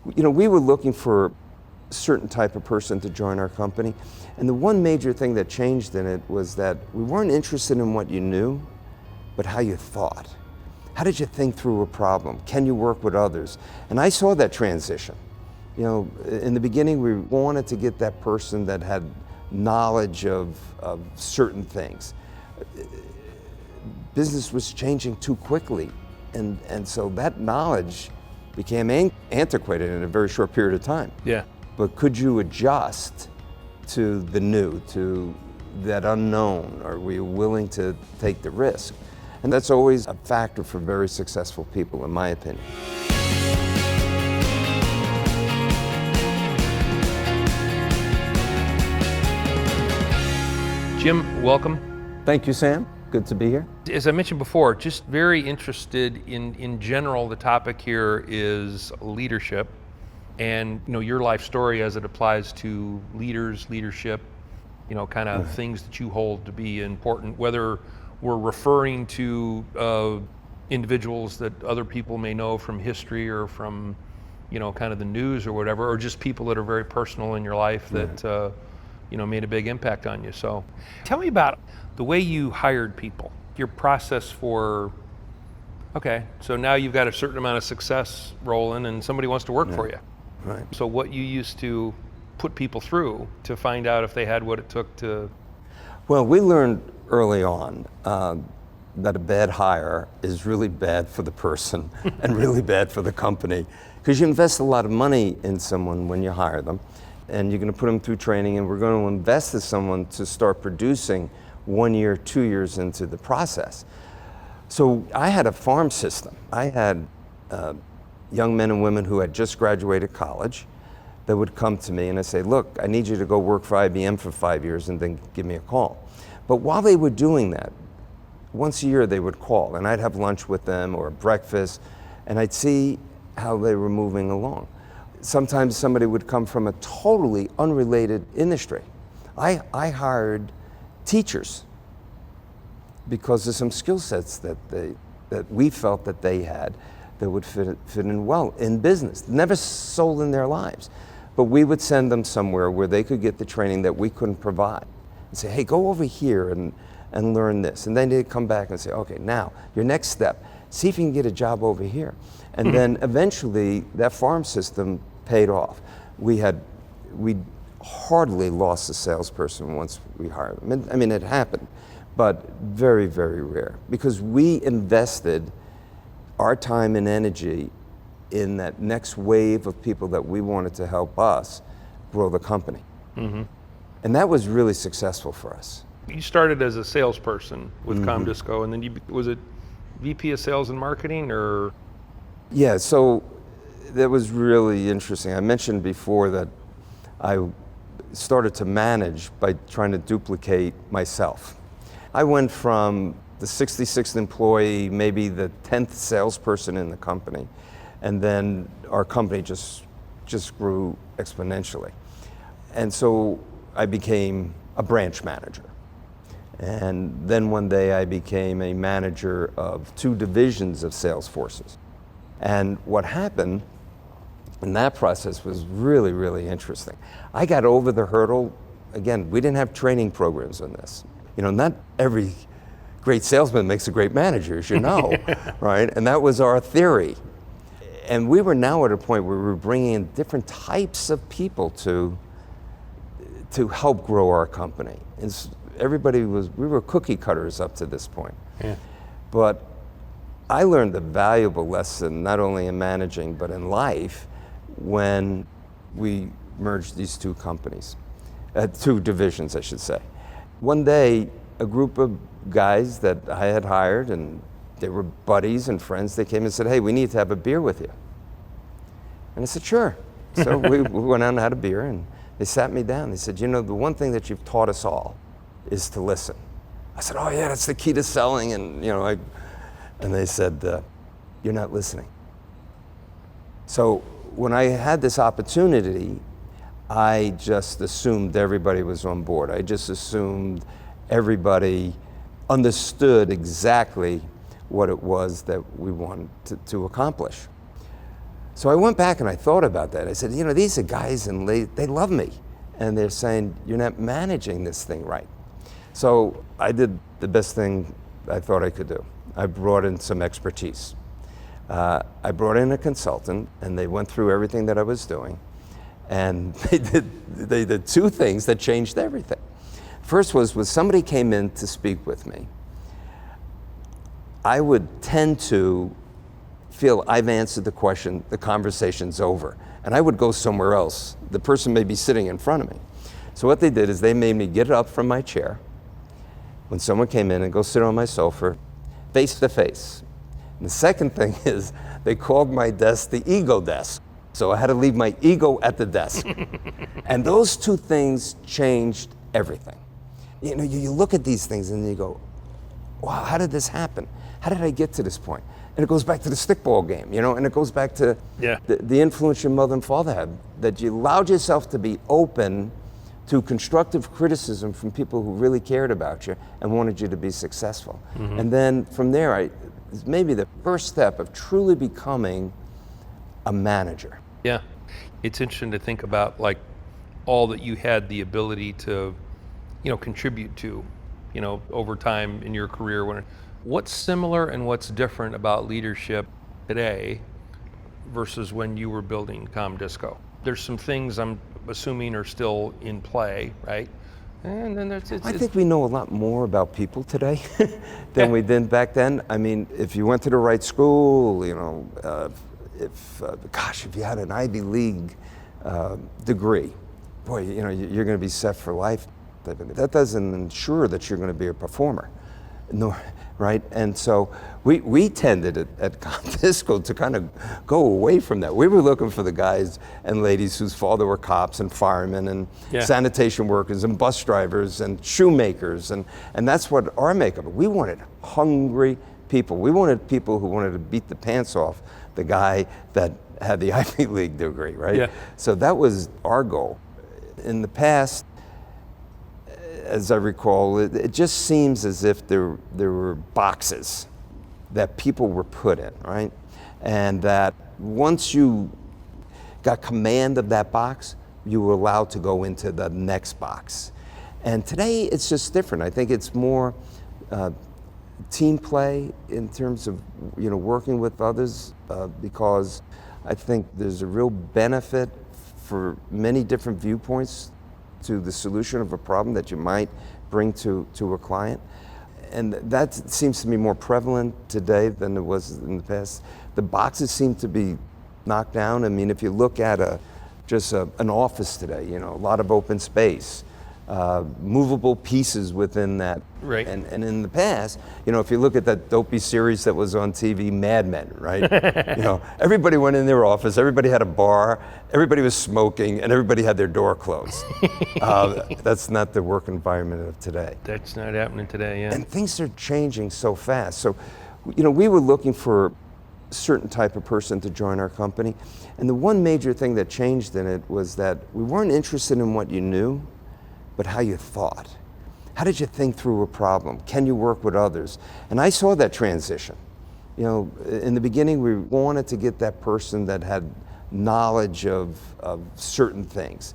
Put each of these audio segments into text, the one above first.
we were looking for a certain type of person to join our company. And the one major thing that changed in it was that we weren't interested in what you knew, but how you thought. How did you think through a problem? Can you work with others? And I saw that transition. In the beginning, we wanted to get that person that had knowledge of certain things. Business was changing too quickly, and so that knowledge became antiquated in a very short period of time. Yeah. But could you adjust to the new, to that unknown? Are we willing to take the risk? And that's always a factor for very successful people, in my opinion. Jim, welcome. Thank you, Sam. Good to be here. As I mentioned before, just very interested in general, the topic here is leadership and your life story as it applies to leaders, leadership, kind of things that you hold to be important, whether we're referring to individuals that other people may know from history or from, kind of the news or whatever, or just people that are very personal in your life that, made a big impact on you. So tell me about the way you hired people, your process for, okay, so now you've got a certain amount of success rolling and somebody wants to work for you. Right. So what you used to put people through to find out if they had what it took to... Well, we learned early on that a bad hire is really bad for the person and really bad for the company, because you invest a lot of money in someone when you hire them, and you're going to put them through training, and we're going to invest in someone to start producing 1 year, 2 years into the process. So I had a farm system. I had young men and women who had just graduated college that would come to me and I'd say, look, I need you to go work for IBM for 5 years and then give me a call. But while they were doing that, once a year they would call and I'd have lunch with them or breakfast, and I'd see how they were moving along. Sometimes somebody would come from a totally unrelated industry. I hired teachers because of some skill sets that we felt that they had that would fit in well in business. Never sold in their lives, but we would send them somewhere where they could get the training that we couldn't provide and say, hey, go over here and learn this. And then they'd come back and say, okay, now your next step, see if you can get a job over here. And then eventually that farm system paid off. We hardly lost a salesperson once we hired them. I mean, it happened, but very, very rare, because we invested our time and energy in that next wave of people that we wanted to help us grow the company. Mm-hmm. And that was really successful for us. You started as a salesperson with Comdisco, and then was it VP of Sales and Marketing, or? Yeah, so that was really interesting. I mentioned before that I started to manage by trying to duplicate myself. I went from the 66th employee, maybe the 10th salesperson in the company, and then our company just grew exponentially. And so I became a branch manager. And then one day I became a manager of 2 divisions of sales forces. And what happened in that process was really, really interesting. I got over the hurdle. Again, we didn't have training programs on this. Not every great salesman makes a great manager, as you know, right? And that was our theory. And we were now at a point where we were bringing in different types of people to help grow our company. We were cookie cutters up to this point. Yeah. But I learned a valuable lesson, not only in managing, but in life, when we merged these 2 companies, 2 divisions, I should say. One day, a group of guys that I had hired, and they were buddies and friends, they came and said, hey, we need to have a beer with you. And I said, sure. So we went out and had a beer, and they sat me down. They said, the one thing that you've taught us all is to listen. I said, oh yeah, that's the key to selling. And and they said, you're not listening. So when I had this opportunity, I just assumed everybody was on board. I just assumed everybody understood exactly what it was that we wanted to accomplish. So I went back and I thought about that. I said, these are guys and they love me. And they're saying, you're not managing this thing right. So I did the best thing I thought I could do. I brought in some expertise. I brought in a consultant, and they went through everything that I was doing. And they did two things that changed everything. First was when somebody came in to speak with me, I would tend to feel I've answered the question, the conversation's over, and I would go somewhere else. The person may be sitting in front of me. So what they did is they made me get up from my chair when someone came in and go sit on my sofa, face to face. And the second thing is they called my desk the ego desk. So I had to leave my ego at the desk. And those two things changed everything. You look at these things and you go, wow, how did this happen? How did I get to this point? And it goes back to the stickball game, and it goes back to the influence your mother and father had, that you allowed yourself to be open to constructive criticism from people who really cared about you and wanted you to be successful. Mm-hmm. And then from there, maybe the first step of truly becoming a manager. Yeah, it's interesting to think about like all that you had the ability to, contribute to, over time in your career. What's similar and what's different about leadership today versus when you were building ComDisco? There's some things I'm assuming are still in play, right? And then I think we know a lot more about people today than we did back then. I mean, if you went to the right school, if you had an Ivy League degree, boy, you're going to be set for life. That doesn't ensure that you're going to be a performer, no, right? And so we tended at ComDisco to kind of go away from that. We were looking for the guys and ladies whose father were cops and firemen and sanitation workers and bus drivers and shoemakers, and that's what our makeup. We wanted hungry people. We wanted people who wanted to beat the pants off the guy that had the Ivy League degree, right? Yeah. So that was our goal. In the past, as I recall, it just seems as if there were boxes that people were put in, right? And that once you got command of that box, you were allowed to go into the next box. And today it's just different. I think it's more team play in terms of working with others, because I think there's a real benefit for many different viewpoints to the solution of a problem that you might bring to a client. And that seems to be more prevalent today than it was in the past. The boxes seem to be knocked down. I mean, if you look at an office today, a lot of open space, movable pieces within that. Right. And in the past, if you look at that dopey series that was on TV, Mad Men, right? Everybody went in their office, everybody had a bar, everybody was smoking, and everybody had their door closed. That's not the work environment of today. That's not happening today, yeah. And things are changing so fast. So, we were looking for a certain type of person to join our company. And the one major thing that changed in it was that we weren't interested in what you knew, but how you thought. How did you think through a problem? Can you work with others? And I saw that transition. In the beginning, we wanted to get that person that had knowledge of certain things.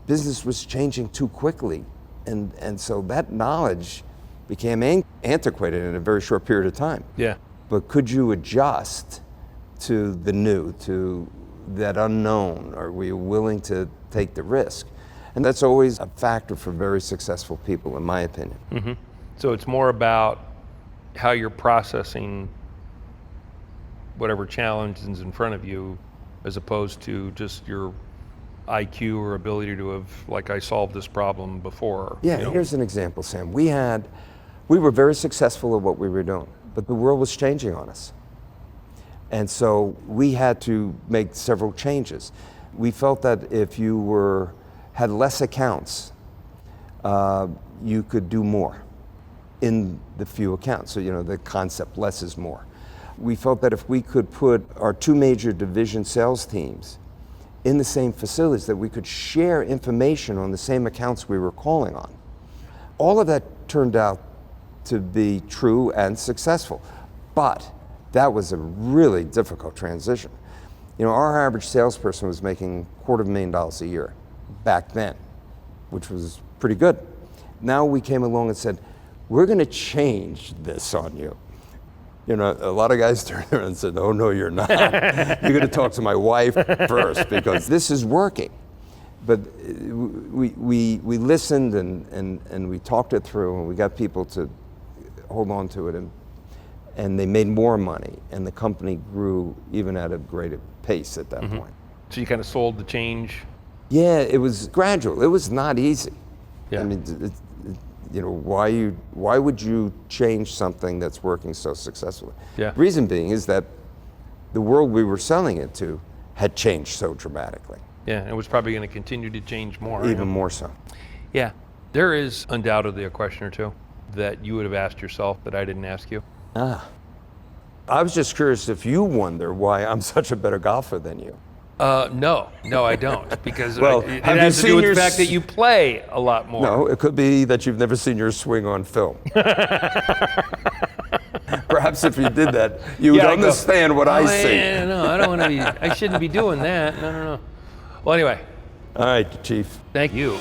Business was changing too quickly, and so that knowledge became antiquated in a very short period of time. Yeah. But could you adjust to the new, to that unknown? Are we willing to take the risk? And that's always a factor for very successful people, in my opinion. Mm-hmm. So it's more about how you're processing whatever challenge is in front of you, as opposed to just your IQ or ability to have, like, I solved this problem before. Yeah, here's an example, Sam. We were very successful at what we were doing, but the world was changing on us. And so we had to make several changes. We felt that if you had less accounts, you could do more in the few accounts. So, the concept, less is more. We felt that if we could put our two major division sales teams in the same facilities, that we could share information on the same accounts we were calling on. All of that turned out to be true and successful. But That was a really difficult transition. You know, our average salesperson was making $250,000 a year back then, which was pretty good. Now we came along and said, we're going to change this on you. You know, a lot of guys turned around and said, oh, no, you're not. You're going to talk to my wife first because this is working. But we listened and we talked it through, and we got people to hold on to it, and they made more money, and the company grew even at a greater pace at that point. So you kind of sold the change? Yeah, it was gradual. It was not easy. Yeah. I mean, you know, why would you change something that's working so successfully? Yeah. Reason being is that the world we were selling it to had changed so dramatically. Yeah, and it was probably going to continue to change more. Even more so. Yeah. There is undoubtedly a question or two that you would have asked yourself that I didn't ask you. I was just curious if you wonder why I'm such a better golfer than you. No, I don't, because Well, it have has you to do seen with your the fact that you play a lot more. No, it could be that you've never seen your swing on film. Perhaps if you did that, you would understand what I see. Yeah, no, I don't want to be. I shouldn't be doing that. No. Well, anyway. All right, Chief. Thank you.